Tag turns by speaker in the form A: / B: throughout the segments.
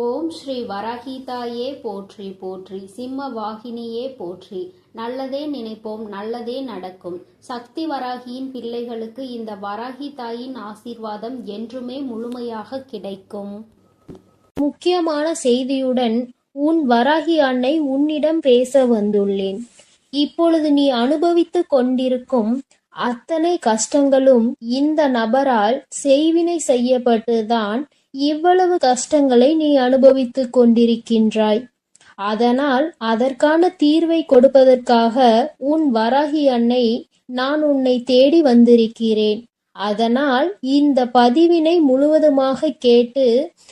A: ஓம் ஸ்ரீ வராகிதாயே போற்றி போற்றி, சிம்ம வாகினியே போற்றி. நல்லதே நினைப்போம், நல்லதே நடக்கும். சக்தி வராகியின் பிள்ளைகளுக்கு இந்த வராகி தாயின் ஆசீர்வாதம் என்றுமே முழுமையாக கிடைக்கும்.
B: முக்கியமான செய்தியுடன் உன் வராகி அன்னை உன்னிடம் பேச வந்துள்ளேன். இப்பொழுது நீ அனுபவித்துக் கொண்டிருக்கும் அத்தனை கஷ்டங்களும் இந்த நபரால் செய்வினை செய்யப்பட்டுதான் இவ்வளவு கஷ்டங்களை நீ அனுபவித்துக் கொண்டிருக்கின்றாய். அதனால் அதற்கான தீர்வை கொடுப்பதற்காக உன் வராகி அன்னை நான் உன்னை தேடி வந்திருக்கிறேன். அதனால் இந்த பதிவினை முழுவதுமாக கேட்டு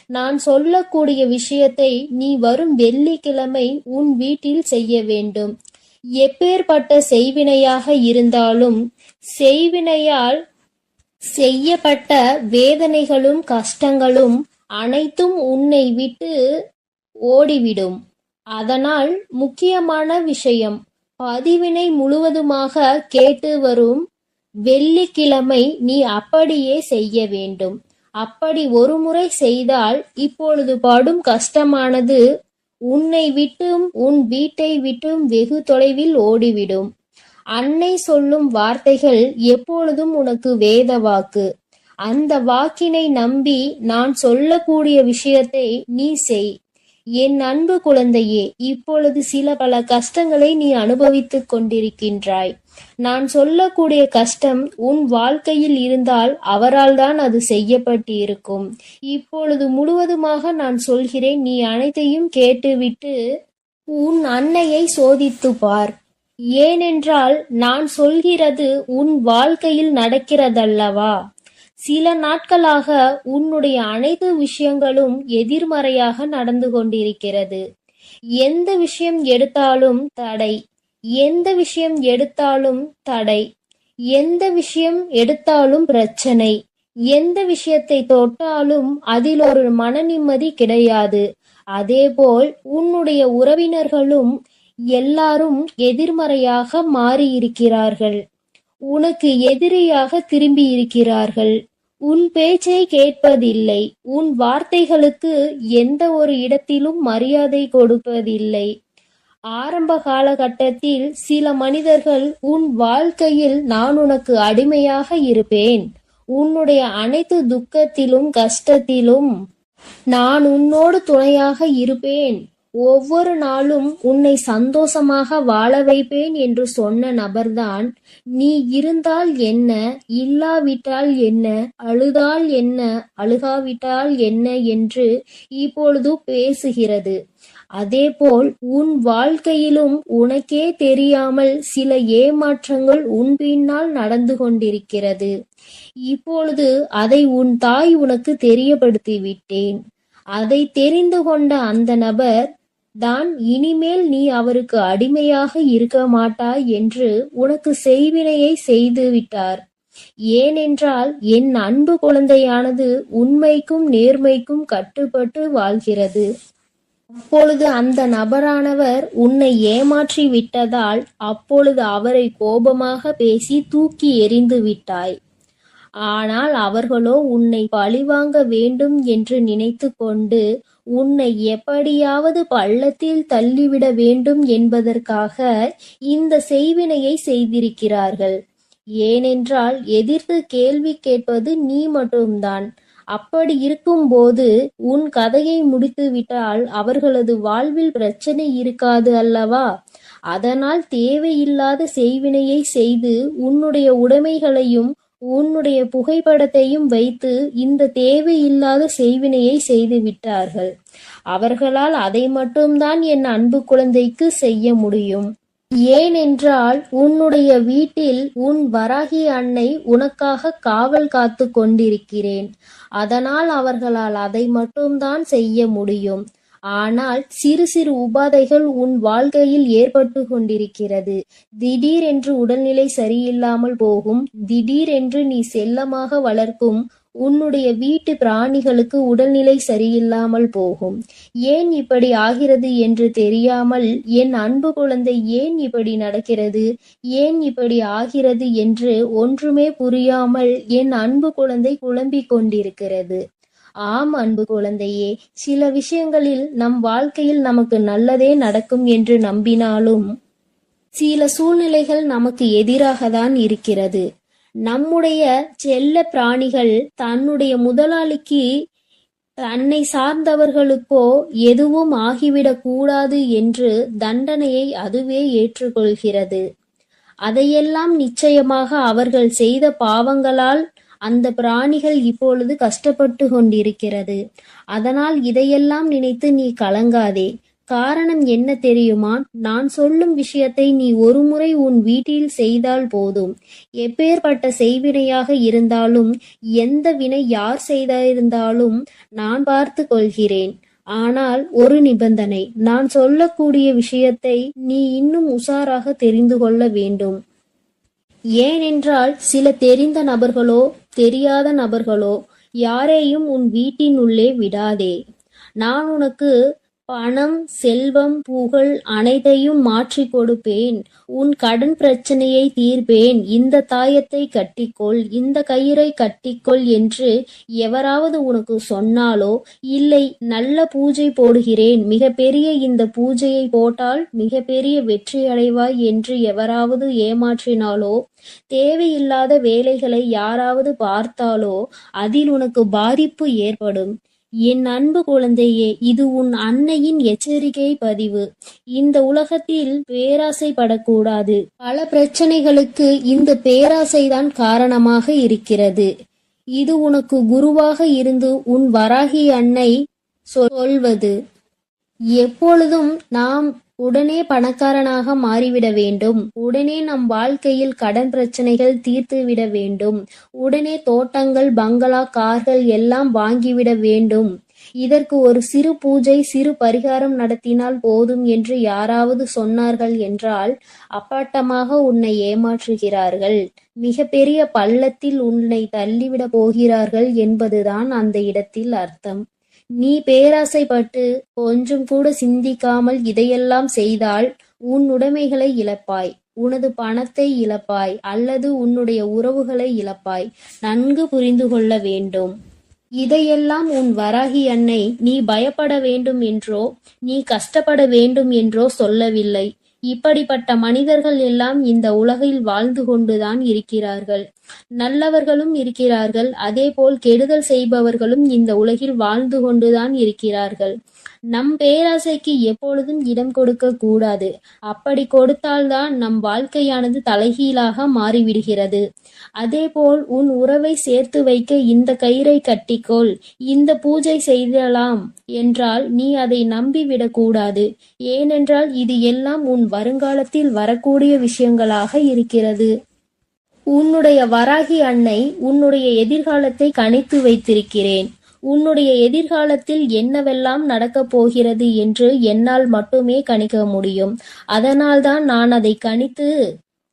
B: நான் சொல்லக்கூடிய விஷயத்தை நீ வரும் வெள்ளிக்கிழமை உன் வீட்டில் செய்ய வேண்டும். எப்பேற்பட்ட செய்வினையாக இருந்தாலும் செய்வினையால் செய்யப்பட்ட வேதனைகளும் கஷ்டங்களும் அனைத்தும் உன்னை விட்டு ஓடிவிடும். அதனால் முக்கியமான விஷயம், பதிவினை முழுவதுமாக கேட்டு வரும் வெள்ளிக்கிழமை நீ அப்படியே செய்ய வேண்டும். அப்படி ஒரு முறை செய்தால் இப்பொழுது படும் கஷ்டமானது உன்னை விட்டும் உன் வீட்டை விட்டும் வெகு தொலைவில் ஓடிவிடும். அன்னை சொல்லும் வார்த்தைகள் எப்பொழுதும் உனக்கு வேத வாக்கு. அந்த வாக்கினை நம்பி நான் சொல்லக்கூடிய விஷயத்தை நீ செய். என் அன்பு குழந்தையே, இப்பொழுது சில பல கஷ்டங்களை நீ அனுபவித்துக் கொண்டிருக்கின்றாய். நான் சொல்லக்கூடிய கஷ்டம் உன் வாழ்க்கையில் இருந்தால் அவரால் தான் அது செய்யப்பட்டு இருக்கும். இப்பொழுது முழுவதுமாக நான் சொல்கிறேன், நீ அனைத்தையும் கேட்டுவிட்டு உன் அன்னையை சோதித்து பார். ஏனென்றால் நான் சொல்கிறது உன் வாழ்க்கையில் நடக்கிறதல்லவா. சில நாட்களாக உன்னுடைய அனைத்து விஷயங்களும் எதிர்மறையாக நடந்து கொண்டிருக்கிறது. எந்த விஷயம் எடுத்தாலும் தடை, எந்த விஷயம் எடுத்தாலும் தடை, எந்த விஷயம் எடுத்தாலும் பிரச்சனை, எந்த விஷயத்தை தொட்டாலும் அதில் ஒரு மன நிம்மதி கிடையாது. அதேபோல் உன்னுடைய உறவினர்களும் எல்லாரும் எதிர்மறையாக மாறியிருக்கிறார்கள். உனக்கு எதிரியாக திரும்பி இருக்கிறார்கள். உன் பேச்சை கேட்பதில்லை. உன் வார்த்தைகளுக்கு எந்த ஒரு இடத்திலும் மரியாதை கொடுப்பதில்லை. ஆரம்ப காலகட்டத்தில் சில மனிதர்கள் உன் வாழ்க்கையில் நான் உனக்கு அடிமையாக இருப்பேன், உன்னுடைய அனைத்து துக்கத்திலும் கஷ்டத்திலும் நான் உன்னோடு துணையாக இருப்பேன், ஒவ்வொரு நாளும் உன்னை சந்தோஷமாக வாழ வைப்பேன் என்று சொன்ன நபர்தான் நீ இருந்தால் என்ன, இல்லாவிட்டால் என்ன, அழுதால் என்ன, அழுகாவிட்டால் என்ன என்று இப்பொழுது பேசுகிறது. அதேபோல் உன் வாழ்க்கையிலும் உனக்கே தெரியாமல் சில ஏமாற்றங்கள் உன் பின்னால் நடந்து கொண்டிருக்கிறது. இப்பொழுது அதை உன் தாய் உனக்கு தெரியப்படுத்தி விட்டேன். அதை தெரிந்து கொண்ட அந்த நபர் தான் இனிமேல் நீ அவருக்கு அடிமையாக இருக்க மாட்டாய் என்று உனக்கு செய்வினையை செய்து விட்டார். ஏனென்றால் என் அன்பு குழந்தையானது உண்மைக்கும் நேர்மைக்கும் கட்டுப்பட்டு வாழ்கிறது. அப்பொழுது அந்த நபரானவர் உன்னை ஏமாற்றி விட்டதால் அப்பொழுது அவரை கோபமாக பேசி தூக்கி எறிந்து விட்டாய். ஆனால் அவர்களோ உன்னை பழிவாங்க வேண்டும் என்று நினைத்து கொண்டு உன்னை எப்படியாவது பள்ளத்தில் தள்ளிவிட வேண்டும் என்பதற்காக இந்த செய்வினையை செய்திருக்கிறார்கள். ஏனென்றால் எதிர்த்து கேள்வி கேட்பது நீ மட்டும்தான். அப்படி இருக்கும்போது உன் கதையை முடித்து விட்டால் அவர்களது வாழ்வில் பிரச்சனை இருக்காது அல்லவா. அதனால் தேவையில்லாத செய்வினையை செய்து உன்னுடைய உடைமைகளையும் உன்னுடைய புகைப்படத்தையும் வைத்து இந்த தேவையில்லாத செய்வினையை செய்து விட்டார்கள். அவர்களால் அதை மட்டும்தான் என் அன்பு குழந்தைக்கு செய்ய முடியும். ஏனென்றால் உன்னுடைய வீட்டில் உன் வராகி அன்னை உனக்காக காவல் காத்து கொண்டிருக்கிறேன். அதனால் அவர்களால் அதை மட்டும்தான் செய்ய முடியும். ஆனால் சிறு சிறு உபாதைகள் உன் வாழ்க்கையில் ஏற்பட்டு கொண்டிருக்கிறது. திடீரென்று உடல்நிலை சரியில்லாமல் போகும். திடீரென்று நீ செல்லமாக வளர்க்கும் உன்னுடைய வீட்டு பிராணிகளுக்கு உடல்நிலை சரியில்லாமல் போகும். ஏன் இப்படி ஆகிறது என்று தெரியாமல் என் அன்பு குழந்தை ஏன் இப்படி நடக்கிறது, ஏன் இப்படி ஆகிறது என்று ஒன்றுமே புரியாமல் என் அன்பு குழந்தை குழம்பிக் கொண்டிருக்கிறது. ஆம் அன்பு குழந்தையே, சில விஷயங்களில் நம் வாழ்க்கையில் நமக்கு நல்லதே நடக்கும் என்று நம்பினாலும் சில சூழ்நிலைகள் நமக்கு எதிராக தான் இருக்கிறது. நம்முடைய செல்ல பிராணிகள் தன்னுடைய முதலாளிக்கு தன்னை சார்ந்தவர்களுக்கோ எதுவும் ஆகிவிடக் கூடாது என்று தண்டனையை அதுவே ஏற்றுக்கொள்கிறது. அதையெல்லாம் நிச்சயமாக அவர்கள் செய்த பாவங்களால் அந்த பிராணிகள் இப்பொழுது கஷ்டப்பட்டு கொண்டிருக்கிறது. அதனால் இதையெல்லாம் நினைத்து நீ கலங்காதே. காரணம் என்ன தெரியுமா? நான் சொல்லும் விஷயத்தை நீ ஒருமுறை உன் வீட்டில் செய்தால் போதும். எப்பேற்பட்ட செய்வினையாக இருந்தாலும், எந்த வினை யார் செய்திருந்தாலும் நான் பார்த்து கொள்கிறேன். ஆனால் ஒரு நிபந்தனை, நான் சொல்லக்கூடிய விஷயத்தை நீ இன்னும் உஷாராக தெரிந்து கொள்ள வேண்டும். ஏனென்றால் சில தெரிந்த நபர்களோ தெரியாத நபர்களோ யாரையும் உன் வீட்டினுள்ளே விடாதே. நான் உனக்கு பணம், செல்வம், புகழ் அனைத்தையும் மாற்றி கொடுப்பேன். உன் கடன் பிரச்சனையை தீர்ப்பேன். இந்த தாயத்தை கட்டிக்கொள், இந்த கயிறை கட்டிக்கொள் என்று எவராவது உனக்கு சொன்னாலோ, இல்லை நல்ல பூஜை போடுகிறேன், மிகப்பெரிய இந்த பூஜையை போட்டால் மிகப்பெரிய வெற்றி அடைவாய் என்று எவராவது ஏமாற்றினாலோ, தேவையில்லாத வேலைகளை யாராவது பார்த்தாலோ அதில் உனக்கு பாதிப்பு ஏற்படும். என் அன்பு குழந்தையே, இது உன் அன்னையின் எச்சரிக்கை பதிவு. இந்த உலகத்தில் பேராசைப்படக்கூடாது. பல பிரச்சனைகளுக்கு இந்த பேராசைதான் காரணமாக இருக்கிறது. இது உனக்கு குருவாக இருந்து உன் வராகி அன்னை சொல்வது. எப்பொழுதும் நாம் உடனே பணக்காரனாக மாறிவிட வேண்டும், உடனே நம் வாழ்க்கையில் கடன் பிரச்சனைகள் தீர்த்துவிட வேண்டும், உடனே தோட்டங்கள், பங்களா, கார்கள் எல்லாம் வாங்கிவிட வேண்டும், இதற்கு ஒரு சிறு பூஜை, சிறு பரிகாரம் நடத்தினால் போதும் என்று யாராவது சொன்னார்கள் என்றால் அப்பட்டமாக உன்னை ஏமாற்றுகிறார்கள். மிக பெரிய பள்ளத்தில் உன்னை தள்ளிவிட போகிறார்கள் என்பதுதான் அந்த இடத்தில் அர்த்தம். நீ பேராசைப்பட்டு கொஞ்சம் கூட சிந்திக்காமல் இதையெல்லாம் செய்தால் உன் உடைமைகளை இழப்பாய், உனது பணத்தை இழப்பாய், அல்லது உன்னுடைய உறவுகளை இழப்பாய். நன்கு புரிந்து கொள்ள வேண்டும். இதையெல்லாம் உன் வராகி அன்னை நீ பயப்பட வேண்டும் என்றோ, நீ கஷ்டப்பட வேண்டும் என்றோ சொல்லவில்லை. இப்படிப்பட்ட மனிதர்கள் எல்லாம் இந்த உலகில் வாழ்ந்து கொண்டுதான் இருக்கிறார்கள். நல்லவர்களும் இருக்கிறார்கள், அதேபோல் கெடுதல் செய்பவர்களும் இந்த உலகில் வாழ்ந்து கொண்டுதான் இருக்கிறார்கள். நம் பேராசைக்கு எப்பொழுதும் இடம் கொடுக்க கூடாது. அப்படி கொடுத்தால்தான் நம் வாழ்க்கையானது தலைகீழாக மாறிவிடுகிறது. அதேபோல் உன் உறவை சேர்த்து வைக்க இந்த கயிறை கட்டிக்கொள், இந்த பூஜை செய்யலாம் என்றால் நீ அதை நம்பிவிடக்கூடாது. ஏனென்றால் இது எல்லாம் உன் வருங்காலத்தில் வரக்கூடிய விஷயங்களாக இருக்கிறது. உன்னுடைய வராகி அன்னை உன்னுடைய எதிர்காலத்தை கணித்து வைத்திருக்கிறேன். உன்னுடைய எதிர்காலத்தில் என்னவெல்லாம் நடக்கப் போகிறது என்று என்னால் மட்டுமே கணிக்க முடியும். அதனால்தான் நான் அதை கணித்து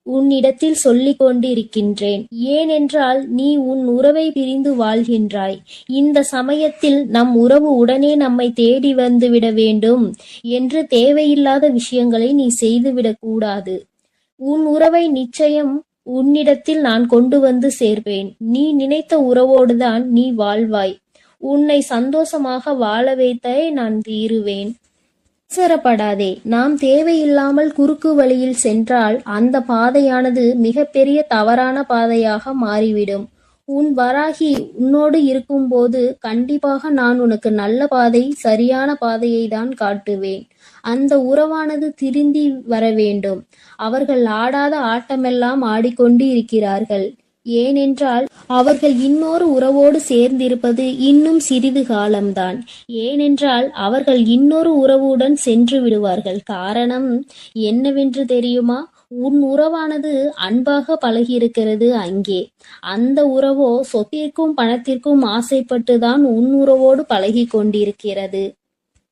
B: உன்னிடத்தில் சொல்லிக் கொண்டிருக்கின்றேன். ஏனென்றால் நீ உன் உறவை பிரிந்து வாழ்கின்றாய். இந்த சமயத்தில் நம் உறவு உடனே நம்மை தேடி வந்துவிட வேண்டும் என்று தேவையில்லாத விஷயங்களை நீ செய்துவிடக் கூடாது. உன் உறவை நிச்சயம் உன்னிடத்தில் நான் கொண்டு வந்து சேர்ப்பேன். நீ நினைத்த உறவோடுதான் நீ வாழ்வாய். உன்னை சந்தோஷமாக வாழ வைத்தே நான் தீருவேன். அவசரப்படாதே. நாம் தேவையில்லாமல் குறுக்கு வழியில் சென்றால் அந்த பாதையானது மிகப்பெரிய தவறான பாதையாக மாறிவிடும். உன் வராகி உன்னோடு இருக்கும்போது கண்டிப்பாக நான் உனக்கு நல்ல பாதை, சரியான பாதையை தான் காட்டுவேன். அந்த உறவானது திருந்தி வர வேண்டும். அவர்கள் ஆடாத ஆட்டமெல்லாம் ஆடிக்கொண்டு இருக்கிறார்கள். ஏனென்றால் அவர்கள் இன்னொரு உறவோடு சேர்ந்திருப்பது இன்னும் சிறிது காலம்தான். ஏனென்றால் அவர்கள் இன்னொரு உறவுடன் சென்று விடுவார்கள். காரணம் என்னவென்று தெரியுமா? உன் உறவானது அன்பாக பழகியிருக்கிறது அங்கே. அந்த உறவோ சொத்திற்கும் பணத்திற்கும் ஆசைப்பட்டுதான் உன் உறவோடு பழகி கொண்டிருக்கிறது.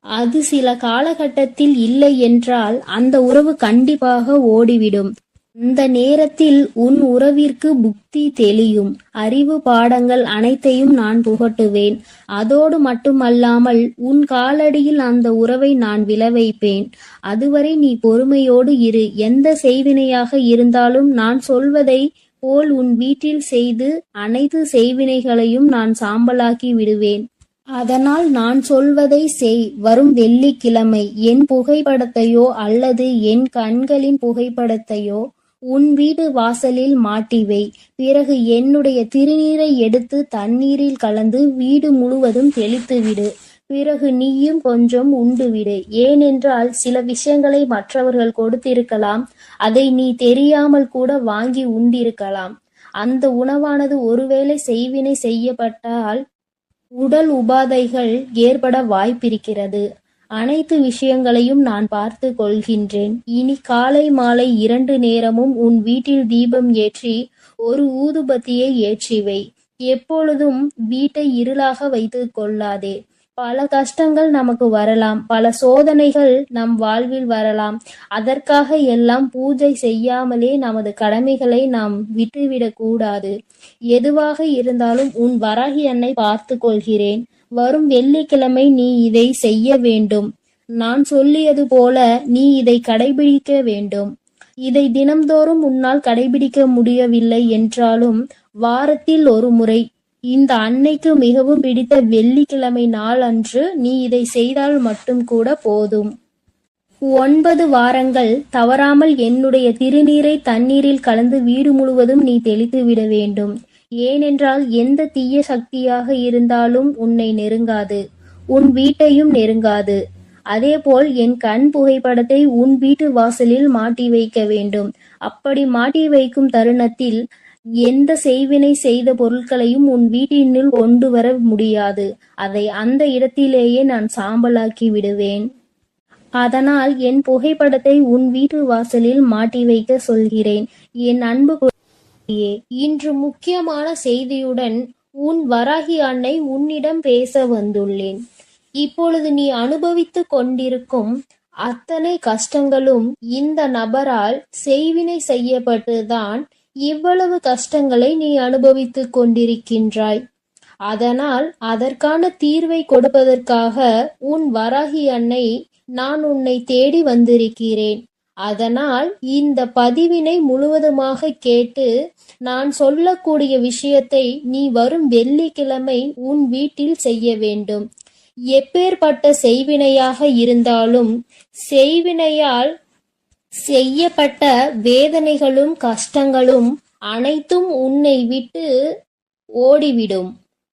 B: அது சில காலகட்டத்தில் இல்லை என்றால் அந்த உறவு கண்டிப்பாக ஓடிவிடும். அந்த நேரத்தில் உன் உறவிற்கு புத்தி தெளியும். அறிவு பாடங்கள் அனைத்தையும் நான் புகட்டுவேன். அதோடு மட்டுமல்லாமல் உன் காலடியில் அந்த உறவை நான் விளைவைப்பேன். அதுவரை நீ பொறுமையோடு இரு. எந்த செய்வினையாக இருந்தாலும் நான் சொல்வதை போல் உன் வீட்டில் செய்து அனைத்து செய்வினைகளையும் நான் சாம்பலாக்கி விடுவேன். அதனால் நான் சொல்வதை செய். வரும் வெள்ளிக்கிழமை என் புகைப்படத்தையோ அல்லது என் கண்களின் புகைப்படத்தையோ உன் வீட்டு வாசலில் மாட்டி வை. பிறகு என்னுடைய திருநீரை எடுத்து தண்ணீரில் கலந்து வீடு முழுவதும் தெளித்துவிடு. பிறகு நீயும் கொஞ்சம் உண்டுவிடு. ஏனென்றால் சில விஷயங்களை மற்றவர்கள் கொடுத்திருக்கலாம், அதை நீ தெரியாமல் கூட வாங்கி உண்டிருக்கலாம். அந்த உணவானது ஒருவேளை செய்வினை செய்யப்பட்டால் உடல் உபாதைகள் ஏற்பட வாய்ப்பிருக்கிறது. அனைத்து விஷயங்களையும் நான் பார்த்து கொள்கின்றேன். இனி காலை மாலை 2 நேரமும் உன் வீட்டில் தீபம் ஏற்றி ஒரு ஊதுபத்தியை ஏற்றி வை. எப்பொழுதும் வீட்டை இருளாக வைத்துக் கொள்ளாதே. பல கஷ்டங்கள் நமக்கு வரலாம், பல சோதனைகள் நம் வாழ்வில் வரலாம். அதற்காக எல்லாம் பூஜை செய்யாமலே நமது கடமைகளை நாம் விட்டுவிடக் கூடாது. எதுவாக இருந்தாலும் உன் வராகி அன்னை பார்த்து கொள்கிறேன். வரும் வெள்ளிக்கிழமை நீ இதை செய்ய வேண்டும். நான் சொல்லியது போல நீ இதை கடைபிடிக்க வேண்டும். இதை தினம்தோறும் உன்னால் கடைபிடிக்க முடியவில்லை என்றாலும் வாரத்தில் ஒரு முறை, இந்த அன்னைக்கு மிகவும் பிடித்த வெள்ளிக்கிழமை நாள் அன்று நீ இதை செய்தால் மட்டும் கூட போதும். 9 வாரங்கள் தவறாமல் என்னுடைய திருநீரை தண்ணீரில் கலந்து வீடு முழுவதும் நீ தெளித்து விட வேண்டும். ஏனென்றால் எந்த தீய சக்தியாக இருந்தாலும் உன்னை நெருங்காது, உன் வீட்டையும் நெருங்காது. அதேபோல் என் கண் புகைப்படத்தை உன் வீட்டு வாசலில் மாட்டி வைக்க வேண்டும். அப்படி மாட்டி வைக்கும் தருணத்தில் எந்த செய்வினை செய்த பொருட்களையும் உன் வீட்டினுள் கொண்டு வர முடியாது. அதை அந்த இடத்திலேயே நான் சாம்பலாக்கி விடுவேன். அதனால் என் புகைப்படத்தை உன் வீட்டு வாசலில் மாட்டி வைக்க சொல்கிறேன். என் அன்பு குழந்தையே, இன்று முக்கியமான செய்தியுடன் உன் வராகி அன்னை உன்னிடம் பேச வந்துள்ளேன். இப்பொழுது நீ அனுபவித்துக் கொண்டிருக்கும் அத்தனை கஷ்டங்களும் இந்த நபரால் செய்வினை செய்யப்பட்டுதான் இவ்வளவு கஷ்டங்களை நீ அனுபவித்துக் கொண்டிருக்கின்றாய். அதனால் அதற்கான தீர்வை கொடுப்பதற்காக உன் வராகி அன்னை நான் உன்னை தேடி வந்திருக்கிறேன். அதனால் இந்த பதிவினை முழுவதுமாக கேட்டு நான் சொல்லக்கூடிய விஷயத்தை நீ வரும் வெள்ளிக்கிழமை உன் வீட்டில் செய்ய வேண்டும். எப்பேற்பட்ட செய்வினையாக இருந்தாலும் செய்வினையால் செய்யப்பட்ட வேதனைகளும் கஷ்டங்களும் அனைத்தும் உன்னை விட்டு ஓடிவிடும்.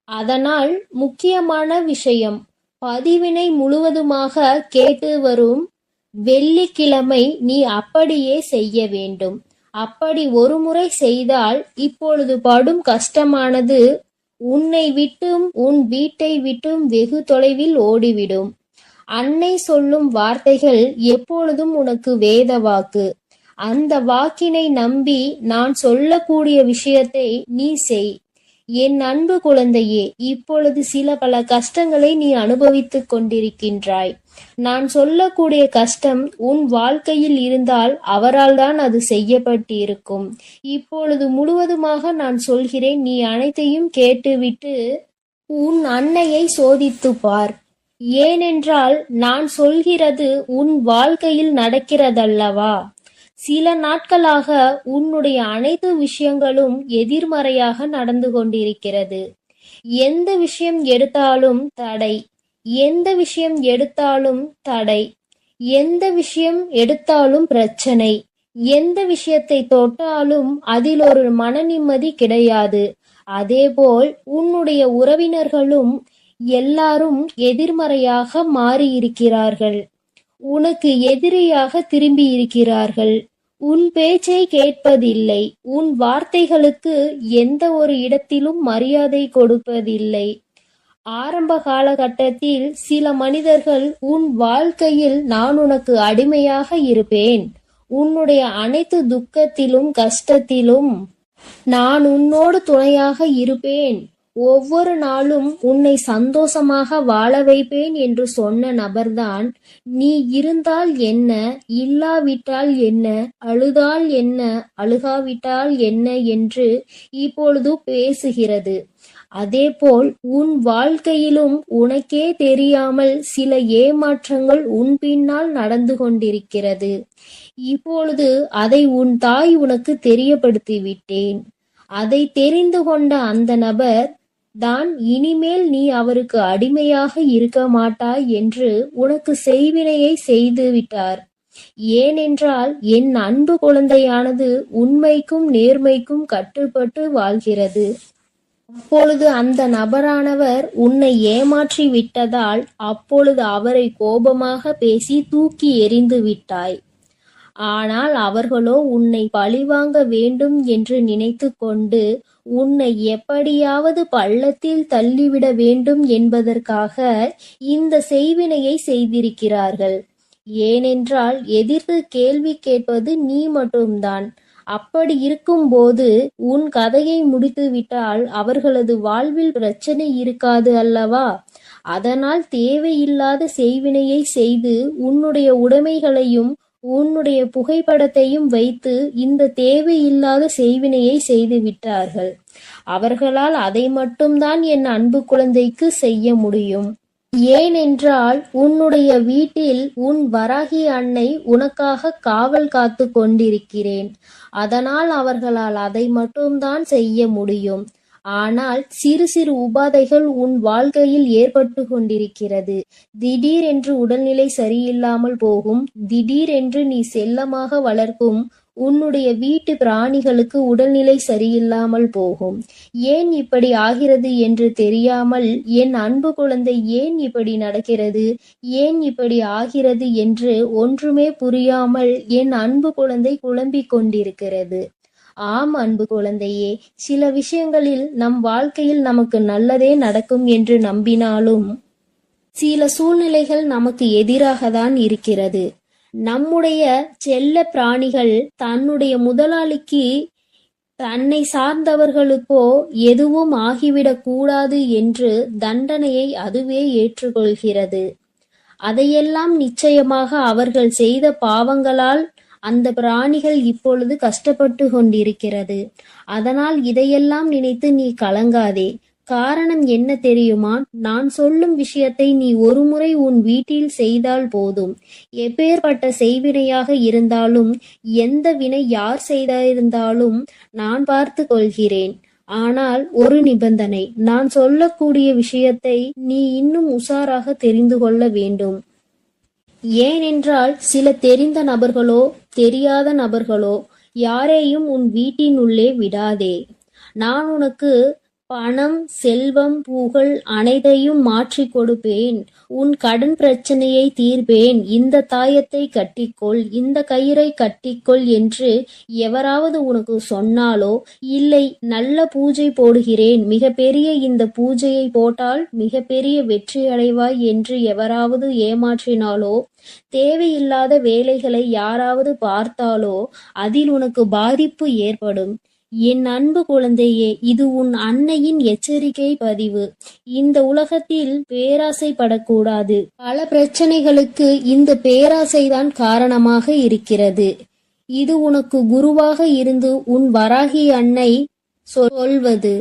B: அதனால் முக்கியமான விஷயம், பதிவினை முழுவதுமாக கேட்டு வரும் வெள்ளிக்கிழமை நீ அப்படியே செய்ய வேண்டும். அப்படி ஒரு முறை செய்தால் இப்பொழுது படும் கஷ்டமானது உன்னை விட்டும் உன் வீட்டை விட்டும் வெகு தொலைவில் ஓடிவிடும். அன்னை சொல்லும் வார்த்தைகள் எப்பொழுதும் உனக்கு வேத வாக்கு. அந்த வாக்கினை நம்பி நான் சொல்லக்கூடிய விஷயத்தை நீ செய். என் அன்பு குழந்தையே, இப்பொழுது பல கஷ்டங்களை நீ அனுபவித்துக் கொண்டிருக்கின்றாய். நான் சொல்லக்கூடிய கஷ்டம் உன் வாழ்க்கையில் இருந்தால் அவரால் தான் அது செய்யப்பட்டிருக்கும். இப்பொழுது முழுவதுமாக நான் சொல்கிறேன், நீ அனைத்தையும் கேட்டுவிட்டு உன் அன்னையை சோதித்துப் பார். ஏனென்றால் நான் சொல்கிறது உன் வாழ்க்கையில் நடக்கிறதல்லவா. சில நாட்களாக உன்னுடைய அனைத்து விஷயங்களும் எதிர்மறையாக நடந்து கொண்டிருக்கிறது. எந்த விஷயம் எடுத்தாலும் தடை, எந்த விஷயம் எடுத்தாலும் தடை, எந்த விஷயம் எடுத்தாலும் பிரச்சனை, எந்த விஷயத்தை தொட்டாலும் அதில் ஒரு மன நிம்மதி கிடையாது. அதேபோல் உன்னுடைய உறவினர்களும் எல்லாரும் எதிர்மறையாக மாறியிருக்கிறார்கள். உனக்கு எதிரியாக திரும்பி இருக்கிறார்கள். உன் பேச்சை கேட்பதில்லை. உன் வார்த்தைகளுக்கு எந்த ஒரு இடத்திலும் மரியாதை கொடுப்பதில்லை. ஆரம்ப காலகட்டத்தில் சில மனிதர்கள் உன் வாழ்க்கையில் நான் உனக்கு அடிமையாக இருப்பேன், உன்னுடைய அனைத்து துக்கத்திலும் கஷ்டத்திலும் நான் உன்னோடு துணையாக இருப்பேன், ஒவ்வொரு நாளும் உன்னை சந்தோஷமாக வாழ வைப்பேன் என்று சொன்ன நபர்தான் நீ இருந்தால் என்ன, இல்லாவிட்டால் என்ன, அழுதால் என்ன, அழுகாவிட்டால் என்ன என்று இப்பொழுது பேசுகிறது. அதேபோல் உன் வாழ்க்கையிலும் உனக்கே தெரியாமல் சில ஏமாற்றங்கள் உன் பின்னால் நடந்து கொண்டிருக்கிறது. இப்பொழுது அதை உன் தாய் உனக்கு தெரியப்படுத்தி விட்டேன். அதை தெரிந்து கொண்ட அந்த நபர் தான் இனிமேல் நீ அவருக்கு அடிமையாக இருக்க மாட்டாய் என்று உனக்கு செய்வினையை செய்து விட்டார். ஏனென்றால் என் அன்பு குழந்தையானது உண்மைக்கும் நேர்மைக்கும் கட்டுப்பட்டு வாழ்கிறது. அப்பொழுது அந்த நபரானவர் உன்னை ஏமாற்றி விட்டதால் அப்பொழுது அவரை கோபமாக பேசி தூக்கி எறிந்து விட்டாய். ஆனால் அவர்களோ உன்னை பழிவாங்க வேண்டும் என்று நினைத்து கொண்டு உன்னை எப்படியாவது பள்ளத்தில் தள்ளிவிட வேண்டும் என்பதற்காக இந்த செய்வினையை செய்திருக்கிறார்கள். ஏனென்றால் எதிர்த்து கேள்வி கேட்பது நீ மட்டும்தான். அப்படி இருக்கும்போது உன் கதையை முடித்துவிட்டால் அவர்களது வாழ்வில் பிரச்சனை இருக்காது அல்லவா? அதனால் தேவையில்லாத செய்வினையை செய்து உன்னுடைய உடைமைகளையும் உன்னுடைய புகைப்படத்தையும் வைத்து இந்த தேவையில்லாத செய்வினையை செய்து விட்டார்கள். அவர்களால் அதை மட்டும்தான் என் அன்பு குழந்தைக்கு செய்ய முடியும். ஏனென்றால் உன்னுடைய வீட்டில் உன் வராகி அன்னை உனக்காக காவல் காத்து கொண்டிருக்கிறேன். அதனால் அவர்களால் அதை மட்டும்தான் செய்ய முடியும். ஆனால் சிறு சிறு உபாதைகள் உன் வாழ்க்கையில் ஏற்பட்டு கொண்டிருக்கிறது. திடீரென்று உடல்நிலை சரியில்லாமல் போகும். திடீரென்று நீ செல்லமாக வளர்க்கும் உன்னுடைய வீட்டு பிராணிகளுக்கு உடல்நிலை சரியில்லாமல் போகும். ஏன் இப்படி ஆகிறது என்று தெரியாமல் என் அன்பு குழந்தை ஏன் இப்படி நடக்கிறது, ஏன் இப்படி ஆகிறது என்று ஒன்றுமே புரியாமல் என் அன்பு குழந்தை குழம்பிக் கொண்டிருக்கிறது. ஆம் அன்பு குழந்தையே, சில விஷயங்களில் நம் வாழ்க்கையில் நமக்கு நல்லதே நடக்கும் என்று நம்பினாலும் சில சூழ்நிலைகள் நமக்கு எதிராகத்தான் இருக்கிறது. நம்முடைய செல்ல பிராணிகள் தன்னுடைய முதலாளிக்கு தன்னை சார்ந்தவர்களுக்கோ எதுவும் ஆகிவிடக் கூடாது என்று தண்டனையை அதுவே ஏற்றுக்கொள்கிறது. அதையெல்லாம் நிச்சயமாக அவர்கள் செய்த பாவங்களால் அந்த பிராணிகள் இப்பொழுது கஷ்டப்பட்டு கொண்டிருக்கிறது. அதனால் இதையெல்லாம் நினைத்து நீ கலங்காதே. காரணம் என்ன தெரியுமா? நான் சொல்லும் விஷயத்தை நீ ஒருமுறை உன் வீட்டில் செய்தால் போதும். எப்பேற்பட்ட செய்வினையாக இருந்தாலும், எந்த வினை யார் செய்திருந்தாலும் நான் பார்த்து கொள்கிறேன். ஆனால் ஒரு நிபந்தனை, நான் சொல்லக்கூடிய விஷயத்தை நீ இன்னும் உஷாராக தெரிந்து கொள்ள வேண்டும். ஏனென்றால் சில தெரிந்த நபர்களோ தெரியாத நபர்களோ யாரையும் உன் வீட்டினுள்ளே விடாதே. நான் உனக்கு பணம், செல்வம், புகழ் அனைத்தையும் மாற்றி கொடுப்பேன். உன் கடன் பிரச்சனையை தீர்ப்பேன். இந்த தாயத்தை கட்டிக்கொள், இந்த கயிறை கட்டிக்கொள் என்று எவராவது உனக்கு சொன்னாலோ, இல்லை நல்ல பூஜை போடுகிறேன், மிகப்பெரிய இந்த பூஜையை போட்டால் மிகப்பெரிய வெற்றி அடைவாய் என்று எவராவது ஏமாற்றினாலோ, தேவையில்லாத வேலைகளை யாராவது பார்த்தாலோ அதில் உனக்கு பாதிப்பு ஏற்படும். என் அன்பு குழந்தையே, இது உன் அன்னையின் எச்சரிக்கை பதிவு. இந்த உலகத்தில் பேராசைப்படக்கூடாது. பல பிரச்சனைகளுக்கு இந்த பேராசைதான் காரணமாக இருக்கிறது. இது உனக்கு குருவாக இருந்து உன் வராகி அன்னை சொல்வது.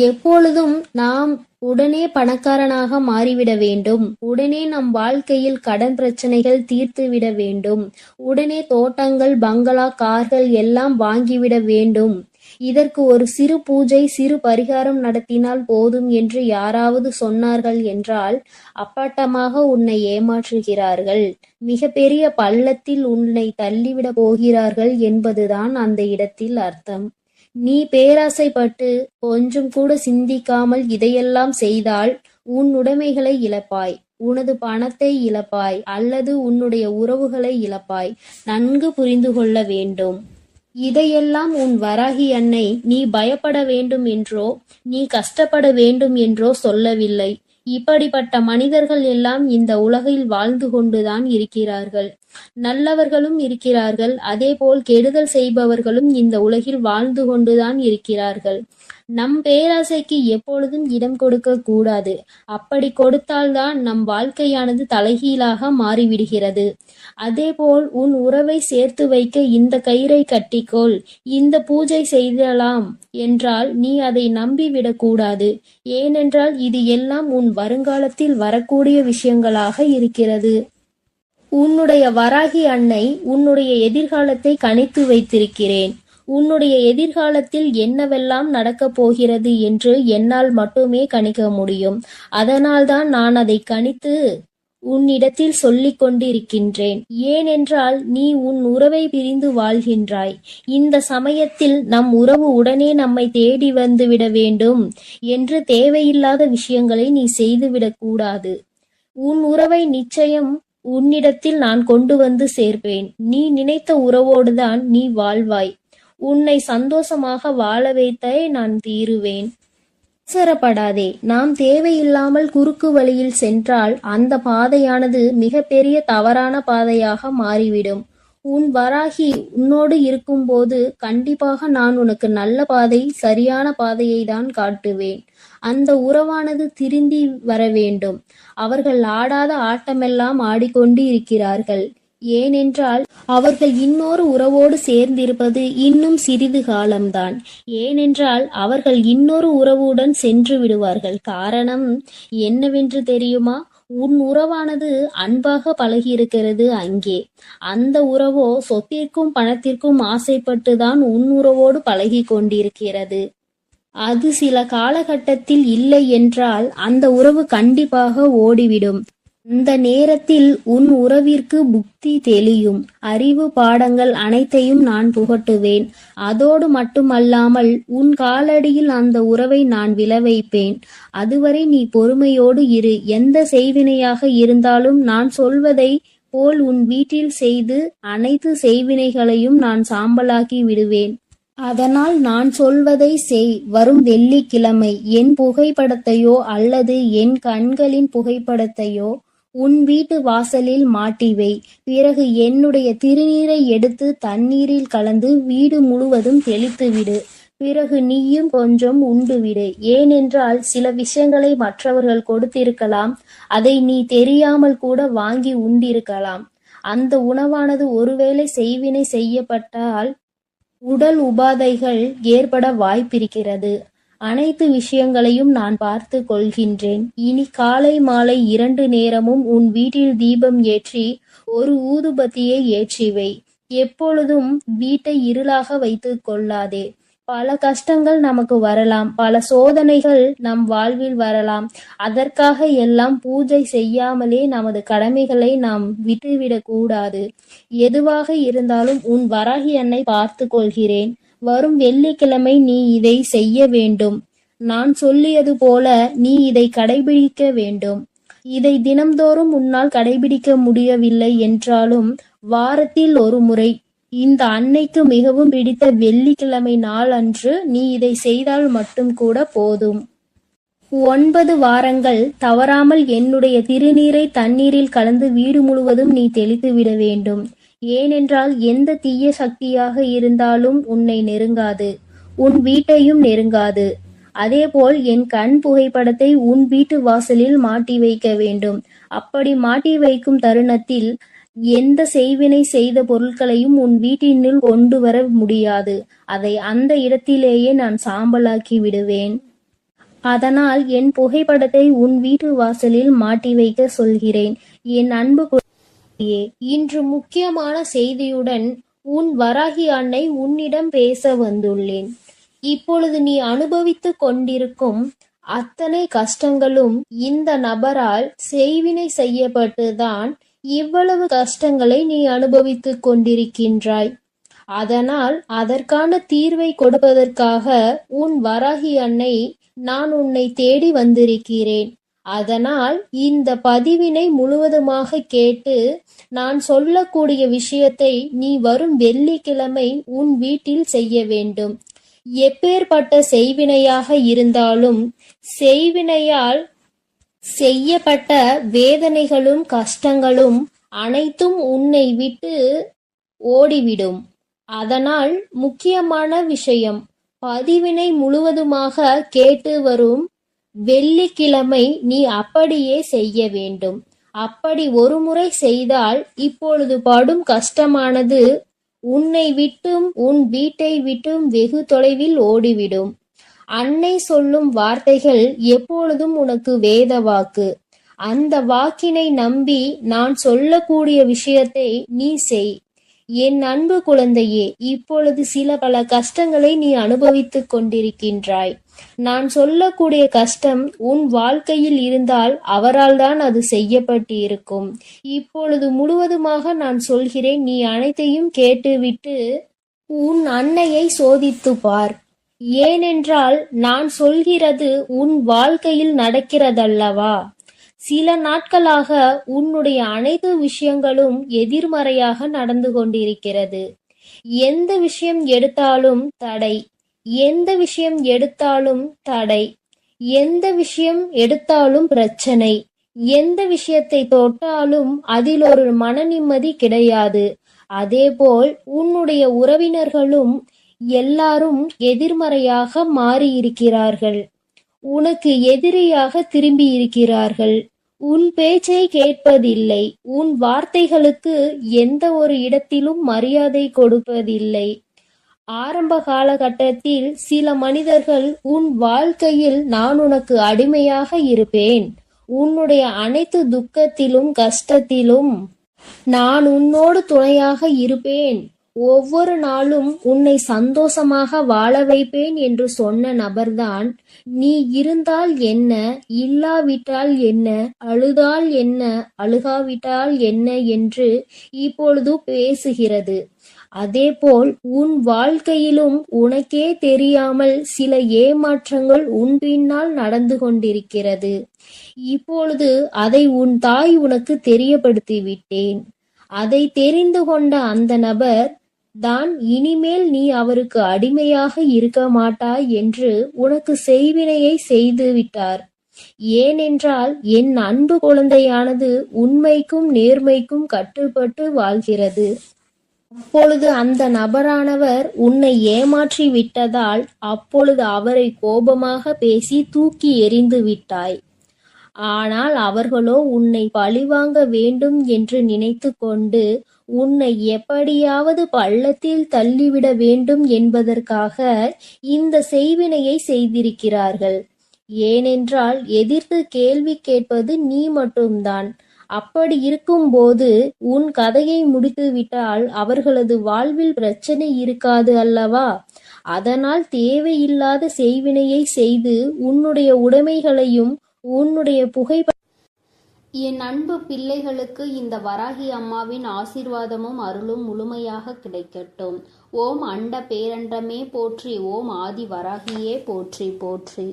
B: எப்பொழுதும் நாம் உடனே பணக்காரனாக மாறிவிட வேண்டும், உடனே நம் வாழ்க்கையில் கடன் பிரச்சனைகள் தீர்த்துவிட வேண்டும், உடனே தோட்டங்கள், பங்களா, கார்கள் எல்லாம் வாங்கிவிட வேண்டும், இதற்கு ஒரு சிறு பூஜை, சிறு பரிகாரம் நடத்தினால் போதும் என்று யாராவது சொன்னார்கள் என்றால் அப்பட்டமாக உன்னை ஏமாற்றுகிறார்கள். மிக பெரிய பள்ளத்தில் உன்னை தள்ளிவிட போகிறார்கள் என்பதுதான் அந்த இடத்தில் அர்த்தம். நீ பேராசைப்பட்டு கொஞ்சம் கூட சிந்திக்காமல் இதையெல்லாம் செய்தால் உன் உடைமைகளை இழப்பாய், உனது பணத்தை இழப்பாய், அல்லது உன்னுடைய உறவுகளை இழப்பாய். நன்கு புரிந்து கொள்ள வேண்டும். இதையெல்லாம் உன் வராகி அன்னை நீ பயப்பட வேண்டும் என்றோ, நீ கஷ்டப்பட வேண்டும் என்றோ சொல்லவில்லை. இப்படிப்பட்ட மனிதர்கள் எல்லாம் இந்த உலகில் வாழ்ந்து கொண்டுதான் இருக்கிறார்கள். நல்லவர்களும் இருக்கிறார்கள், அதேபோல் கெடுதல் செய்பவர்களும் இந்த உலகில் வாழ்ந்து கொண்டுதான் இருக்கிறார்கள். நம் பேராசைக்கு எப்பொழுதும் இடம் கொடுக்க கூடாது. அப்படி கொடுத்தால்தான் நம் வாழ்க்கையானது தலைகீழாக மாறிவிடுகிறது. அதேபோல் உன் உறவை சேர்த்து வைக்க இந்த கயிறை கட்டிக்கொள், இந்த பூஜை செய்யலாம் என்றால் நீ அதை நம்பிவிடக்கூடாது. ஏனென்றால் இது எல்லாம் உன் வருங்காலத்தில் வரக்கூடிய விஷயங்களாக இருக்கிறது. உன்னுடைய வராகி அன்னை உன்னுடைய எதிர்காலத்தை கணித்து வைத்திருக்கிறேன். உன்னுடைய எதிர்காலத்தில் என்னவெல்லாம் நடக்கப் போகிறது என்று என்னால் மட்டுமே கணிக்க முடியும். அதனால்தான் நான் அதை கணித்து உன்னிடத்தில் சொல்லிக் கொண்டிருக்கின்றேன். ஏனென்றால் நீ உன் உறவை பிரிந்து வாழ்கின்றாய். இந்த சமயத்தில் நம் உறவு உடனே நம்மை தேடி வந்துவிட வேண்டும் என்று தேவையில்லாத விஷயங்களை நீ செய்துவிடக் கூடாது. உன் உறவை நிச்சயம் உன்னிடத்தில் நான் கொண்டு வந்து சேர்ப்பேன். நீ நினைத்த உறவோடுதான் நீ வாழ்வாய். உன்னை சந்தோஷமாக வாழ வைத்தே நான் தீருவேன். அவசரப்படாதே. நாம் தேவையில்லாமல் குறுக்கு வழியில் சென்றால் அந்த பாதையானது மிகப்பெரிய தவறான பாதையாக மாறிவிடும். உன் வராகி உன்னோடு இருக்கும்போது கண்டிப்பாக நான் உனக்கு நல்ல பாதை, சரியான பாதையை தான் காட்டுவேன். அந்த உறவானது திருந்தி வர வேண்டும். அவர்கள் ஆடாத ஆட்டமெல்லாம் ஆடிக்கொண்டு இருக்கிறார்கள். ஏனென்றால் அவர்கள் இன்னொரு உறவோடு சேர்ந்திருப்பது இன்னும் சிறிது காலம்தான். ஏனென்றால் அவர்கள் இன்னொரு உறவுடன் சென்று விடுவார்கள். காரணம் என்னவென்று தெரியுமா? உன் உறவானது அன்பாக பழகியிருக்கிறது அங்கே. அந்த உறவோ சொத்திற்கும் பணத்திற்கும் ஆசைப்பட்டுதான் உன் உறவோடு பழகி கொண்டிருக்கிறது. அது சில காலகட்டத்தில் இல்லை என்றால் அந்த உறவு கண்டிப்பாக ஓடிவிடும். அந்த நேரத்தில் உன் உறவிற்கு புத்தி தெளியும். அறிவு பாடங்கள் அனைத்தையும் நான் புகட்டுவேன். அதோடு மட்டுமல்லாமல் உன் காலடியில் அந்த உறவை நான் விளைவைப்பேன். அதுவரை நீ பொறுமையோடு இரு. எந்த செய்வினையாக இருந்தாலும் நான் சொல்வதை போல் உன் வீட்டில் செய்து அனைத்து செய்வினைகளையும் நான் சாம்பலாக்கி விடுவேன். அதனால் நான் சொல்வதை செய். வரும் வெள்ளிக்கிழமை என் புகைப்படத்தையோ அல்லது என் கண்களின் புகைப்படத்தையோ உன் வீட்டு வாசலில் மாட்டி வை. பிறகு என்னுடைய திருநீரை எடுத்து தண்ணீரில் கலந்து வீடு முழுவதும் தெளித்துவிடு. பிறகு நீயும் கொஞ்சம் உண்டுவிடு. ஏனென்றால் சில விஷயங்களை மற்றவர்கள் கொடுத்திருக்கலாம். அதை நீ தெரியாமல் கூட வாங்கி உண்டிருக்கலாம். அந்த உணவானது ஒருவேளை செய்வினை செய்யப்பட்டால் உடல் உபாதைகள் ஏற்பட வாய்ப்பிருக்கிறது. அனைத்து விஷயங்களையும் நான் பார்த்து கொள்கின்றேன். இனி காலை மாலை 2 நேரமும் உன் வீட்டில் தீபம் ஏற்றி ஒரு ஊதுபத்தியை ஏற்றிவை. எப்பொழுதும் வீட்டை இருளாக வைத்து கொள்ளாதே. பல கஷ்டங்கள் நமக்கு வரலாம், பல சோதனைகள் நம் வாழ்வில் வரலாம். அதற்காக எல்லாம் பூஜை செய்யாமலே நமது கடமைகளை நாம் விட்டுவிடக் கூடாது. எதுவாக இருந்தாலும் உன் வராகி அன்னை பார்த்து கொள்கிறேன். வரும் வெள்ளிக்கிழமை நீ இதை செய்ய வேண்டும். நான் சொல்லியது போல நீ இதை கடைபிடிக்க வேண்டும். இதை தினம்தோறும் உன்னால் கடைபிடிக்க முடியவில்லை என்றாலும் வாரத்தில் ஒரு முறை, இந்த அன்னைக்கு மிகவும் பிடித்த வெள்ளிக்கிழமை நாள் அன்று நீ இதை செய்தால் மட்டும் கூட போதும். 9 வாரங்கள் தவறாமல் என்னுடைய திருநீரை தண்ணீரில் கலந்து வீடு முழுவதும் நீ தெளித்து விட வேண்டும். ஏனென்றால் எந்த தீய சக்தியாக இருந்தாலும் உன்னை நெருங்காது, உன் வீட்டையும் நெருங்காது. அதேபோல் என் கண் புகைப்படத்தை உன் வீட்டு வாசலில் மாட்டி வைக்க வேண்டும். அப்படி மாட்டி வைக்கும் தருணத்தில் எந்த செய்வினை செய்த பொருட்களையும் உன் வீட்டினுள் கொண்டு வர முடியாது. அதை அந்த இடத்திலேயே நான் சாம்பலாக்கி விடுவேன். அதனால் என் புகைப்படத்தை உன் வீட்டு வாசலில் மாட்டி வைக்க சொல்கிறேன். என் அன்பு குழந்தையே, இன்று முக்கியமான செய்தியுடன் உன் வராகி அன்னை உன்னிடம் பேச வந்துள்ளேன். இப்பொழுது நீ அனுபவித்துக் கொண்டிருக்கும் அத்தனை கஷ்டங்களும் இந்த நபரால் செய்வினை செய்யப்பட்டுதான் இவ்வளவு கஷ்டங்களை நீ அனுபவித்துக் கொண்டிருக்கின்றாய். அதனால் அதற்கான தீர்வை கொடுப்பதற்காக உன் வராகி அன்னை நான் உன்னை தேடி வந்திருக்கிறேன். அதனால் இந்த பதிவினை முழுவதுமாக கேட்டு நான் சொல்லக்கூடிய விஷயத்தை நீ வரும் வெள்ளிக்கிழமை உன் வீட்டில் செய்ய வேண்டும். எப்பேற்பட்ட செய்வினையாக இருந்தாலும் செய்வினையால் செய்யப்பட்ட வேதனைகளும் கஷ்டங்களும் அனைத்தும் உன்னை விட்டு ஓடிவிடும். அதனால் முக்கியமான விஷயம், பதிவினை முழுவதுமாக கேட்டு வரும் வெள்ளிக்கிழமை நீ அப்படியே செய்ய வேண்டும். அப்படி ஒரு முறை செய்தால் இப்பொழுது படும் கஷ்டமானது உன்னை விட்டும் உன் வீட்டை விட்டும் வெகு தொலைவில் ஓடிவிடும். அன்னை சொல்லும் வார்த்தைகள் எப்பொழுதும் உனக்கு வேத வாக்கு. அந்த வாக்கினை நம்பி நான் சொல்லக்கூடிய விஷயத்தை நீ செய். என் அன்பு குழந்தையே, இப்பொழுது பல கஷ்டங்களை நீ அனுபவித்துக் கொண்டிருக்கின்றாய். நான் சொல்லக்கூடிய கஷ்டம் உன் வாழ்க்கையில் இருந்தால் அவரால் தான் அது செய்யப்பட்டு இருக்கும். இப்பொழுது முழுவதுமாக நான் சொல்கிறேன், நீ அனைத்தையும் கேட்டுவிட்டு உன் அன்னையை சோதித்து பார். ஏனென்றால் நான் சொல்கிறது உன் வாழ்க்கையில் நடக்கிறதல்லவா? சில நாட்களாக உன்னுடைய அனைத்து விஷயங்களும் எதிர்மறையாக நடந்து கொண்டிருக்கிறது. எந்த விஷயம் எடுத்தாலும் தடை, எந்த விஷயம் எடுத்தாலும் தடை, எந்த விஷயம் எடுத்தாலும் பிரச்சனை, எந்த விஷயத்தை தொட்டாலும் அதில் ஒரு மன நிம்மதி கிடையாது. அதேபோல் உன்னுடைய உறவினர்களும் எல்லாரும் எதிர்மறையாக மாறியிருக்கிறார்கள். உனக்கு எதிரியாக திரும்பி இருக்கிறார்கள். உன் பேச்சை கேட்பதில்லை. உன் வார்த்தைகளுக்கு எந்த ஒரு இடத்திலும் மரியாதை கொடுப்பதில்லை. ஆரம்ப காலகட்டத்தில் சில மனிதர்கள் உன் வாழ்க்கையில் நான் உனக்கு அடிமையாக இருப்பேன், உன்னுடைய அனைத்து துக்கத்திலும் கஷ்டத்திலும் நான் உன்னோடு துணையாக இருப்பேன், ஒவ்வொரு நாளும் உன்னை சந்தோஷமாக வாழ வைப்பேன் என்று சொன்ன நபர்தான் நீ இருந்தால் என்ன, இல்லாவிட்டால் என்ன, அழுதால் என்ன, அழுகாவிட்டால் என்ன என்று இப்பொழுது பேசுகிறது. அதேபோல் உன் வாழ்க்கையிலும் உனக்கே தெரியாமல் சில ஏமாற்றங்கள் உன் பின்னால் நடந்து கொண்டிருக்கிறது. இப்பொழுது அதை உன் தாய் உனக்கு தெரியப்படுத்தி விட்டேன். அதை தெரிந்து கொண்ட அந்த நபர் தான் இனிமேல் நீ அவருக்கு அடிமையாக இருக்க மாட்டாய் என்று உனக்கு செய்வினையை செய்து விட்டார். ஏனென்றால் என் அன்பு குழந்தையானது உண்மைக்கும் நேர்மைக்கும் கட்டுப்பட்டு வாழ்கிறது. அப்பொழுது அந்த நபரானவர் உன்னை ஏமாற்றி விட்டதால் அப்பொழுது அவரை கோபமாக பேசி தூக்கி எறிந்து விட்டாய். ஆனால் அவர்களோ உன்னை பழிவாங்க வேண்டும் என்று நினைத்து கொண்டு உன்னை எப்படியாவது பள்ளத்தில் தள்ளிவிட வேண்டும் என்பதற்காக இந்த செய்வினையை செய்திருக்கிறார்கள். ஏனென்றால் எதிர்த்து கேள்வி கேட்பது நீ மட்டும்தான். அப்படி இருக்கும்போது உன் கதையை முடித்துவிட்டால் அவர்களது வாழ்வில் பிரச்சனை இருக்காது அல்லவா? அதனால் தேவையில்லாத செய்வினையை செய்து உன்னுடைய உடைமைகளையும் உன்னுடைய
A: என் அன்பு பிள்ளைகளுக்கு இந்த வராகி அம்மாவின் ஆசீர்வாதமும் அருளும் முழுமையாக கிடைக்கட்டும். ஓம் அண்ட பேரண்டமே போற்றி, ஓம் ஆதி வராகியே போற்றி போற்றி.